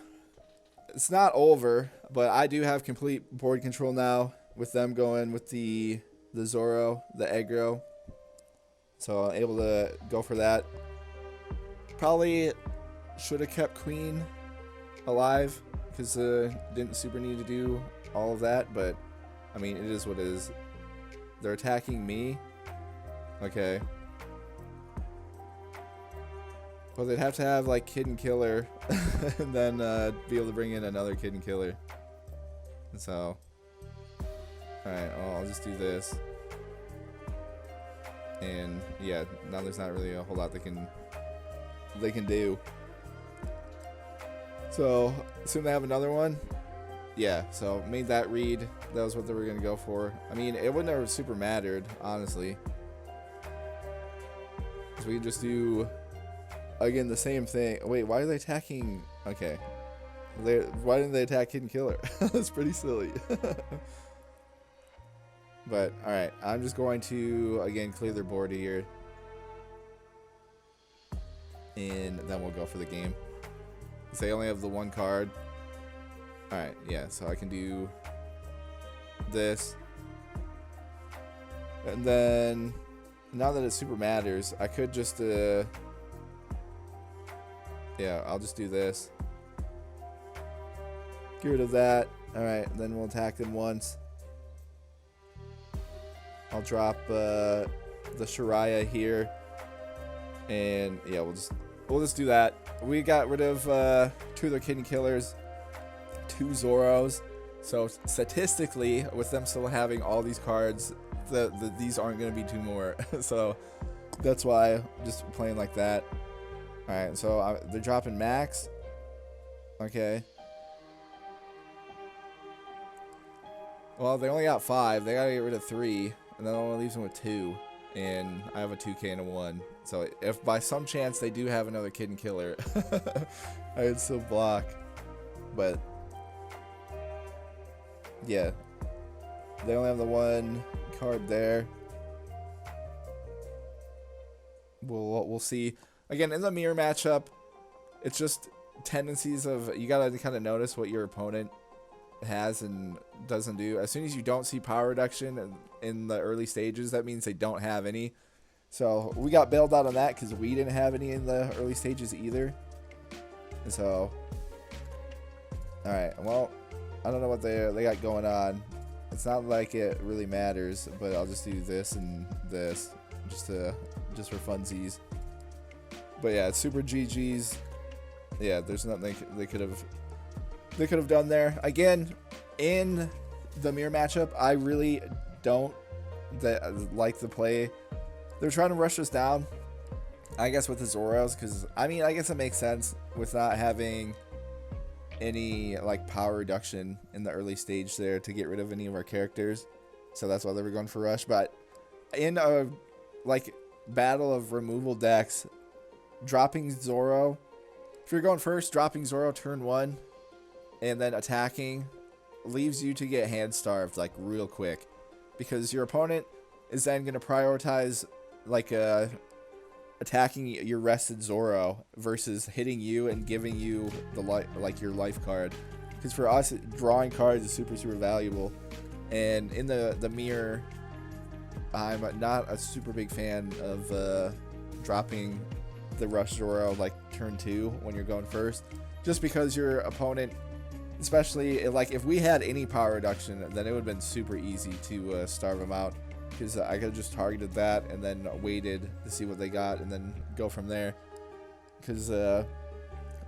It's not over, but I do have complete board control now with them going with the Zoro, the aggro. So I'm able to go for that. Probably should have kept Queen alive because didn't super need to do all of that, but I mean, it is what it is. They're attacking me. Okay. Well, they'd have to have like Kid and Killer and then be able to bring in another Kid and Killer. And so, alright, I'll just do this. And yeah, now there's not really a whole lot they can do. So, assume they have another one. Yeah, so made that read. That was what they were going to go for. I mean, it wouldn't have super mattered, honestly. Because we can just do... Again, the same thing. Wait, why are they attacking? Okay. Why didn't they attack Kid and Killer? That's pretty silly. But, alright. I'm just going to, again, clear their board here. And then we'll go for the game. So they only have the 1 card. Alright, yeah. So I can do this. And then, now that it super matters, I could just... Yeah, I'll just do this. Get rid of that. Alright, then we'll attack them once. I'll drop the Shiraya here. And yeah, we'll just do that. We got rid of 2 of their Kid and Killers, 2 Zoros. So statistically, with them still having all these cards, these aren't going to be 2 more. So that's why I'm just playing like that. Alright, so they're dropping Max. Okay. Well, they only got 5. They gotta get rid of 3. And that only leaves them with 2. And I have a 2K and a 1. So if by some chance they do have another Kid and Killer, I would still block. But, yeah. They only have the 1 card there. We'll see. Again, in the mirror matchup, it's just tendencies of, you gotta kind of notice what your opponent has and doesn't do. As soon as you don't see power reduction in the early stages, that means they don't have any. So we got bailed out on that because we didn't have any in the early stages either. And so, alright, well, I don't know what they got going on. It's not like it really matters, but I'll just do this and this just for funsies. But yeah, it's super GG's. Yeah, there's nothing they could have done there. Again, in the mirror matchup, I really don't like the play. They're trying to rush us down, I guess with the Zoros, because I mean, I guess it makes sense with not having any like power reduction in the early stage there to get rid of any of our characters. So that's why they were going for rush. But in a like battle of removal decks, dropping Zoro, if you're going first, dropping Zoro turn 1 and then attacking leaves you to get hand starved like real quick, because your opponent is then going to prioritize like attacking your rested Zoro versus hitting you and giving you the like your life card. Because for us, drawing cards is super valuable. And in the mirror, I'm not a super big fan of dropping the rush Zoro like turn 2 when you're going first, just because your opponent, especially like if we had any power reduction, then it would have been super easy to starve them out, because I could have just targeted that and then waited to see what they got and then go from there. Because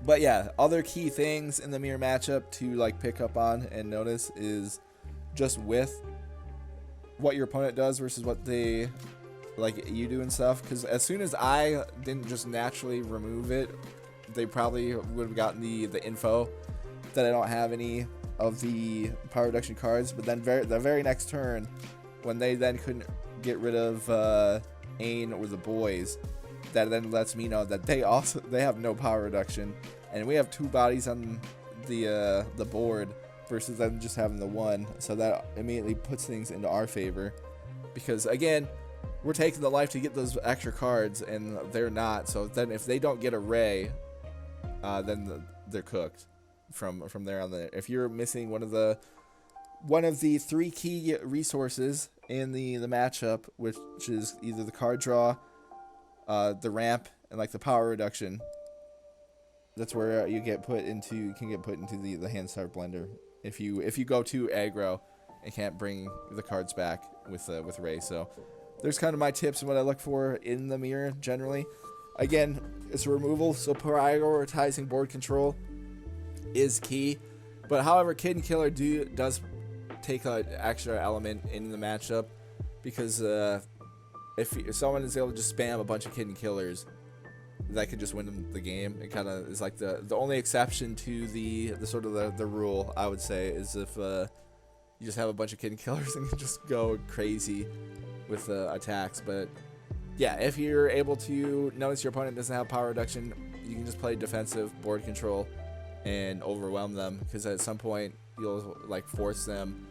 but yeah, other key things in the mirror matchup to like pick up on and notice is just with what your opponent does versus what they like you do and stuff. Because as soon as I didn't just naturally remove it, they probably would have gotten the info that I don't have any of the power reduction cards. But then the very next turn, when they then couldn't get rid of Ain or the boys, that then lets me know that they have no power reduction, and we have 2 bodies on the board versus them just having the 1. So that immediately puts things into our favor, because again, we're taking the life to get those extra cards and they're not. So then if they don't get a Ray, then they're cooked from there on. If you're missing one of the 3 key resources in the matchup, which is either the card draw, the ramp, and like the power reduction, that's where you can get put into the hand start blender if you go too aggro and can't bring the cards back with Ray. So there's kind of my tips and what I look for in the mirror generally. Again, it's a removal, so prioritizing board control is key. But however, Kid and Killer does take an extra element in the matchup, because if someone is able to just spam a bunch of Kid and Killers, that could just win them the game. It kind of is like the only exception to the sort of the rule, I would say, is if you just have a bunch of Kid and Killers and can just go crazy with attacks. But yeah, if you're able to notice your opponent doesn't have power reduction, you can just play defensive board control and overwhelm them, because at some point you'll like force them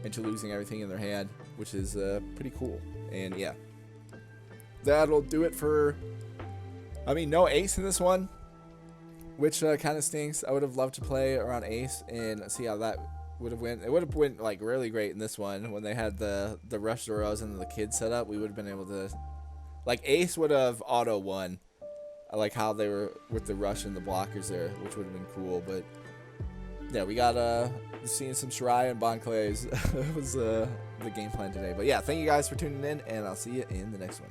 into losing everything in their hand, which is pretty cool. And yeah, that'll do it for, I mean, no ace in this one, which kind of stinks. I would have loved to play around ace and see how that would have went. It would have went like really great in this one when they had the rush Zoros and the kid setup. We would have been able to, like, ace would have auto won, like how they were with the rush and the blockers there, which would have been cool. But yeah, we got seeing some Shirai and Bon Clays. It was the game plan today. But yeah, thank you guys for tuning in, and I'll see you in the next one.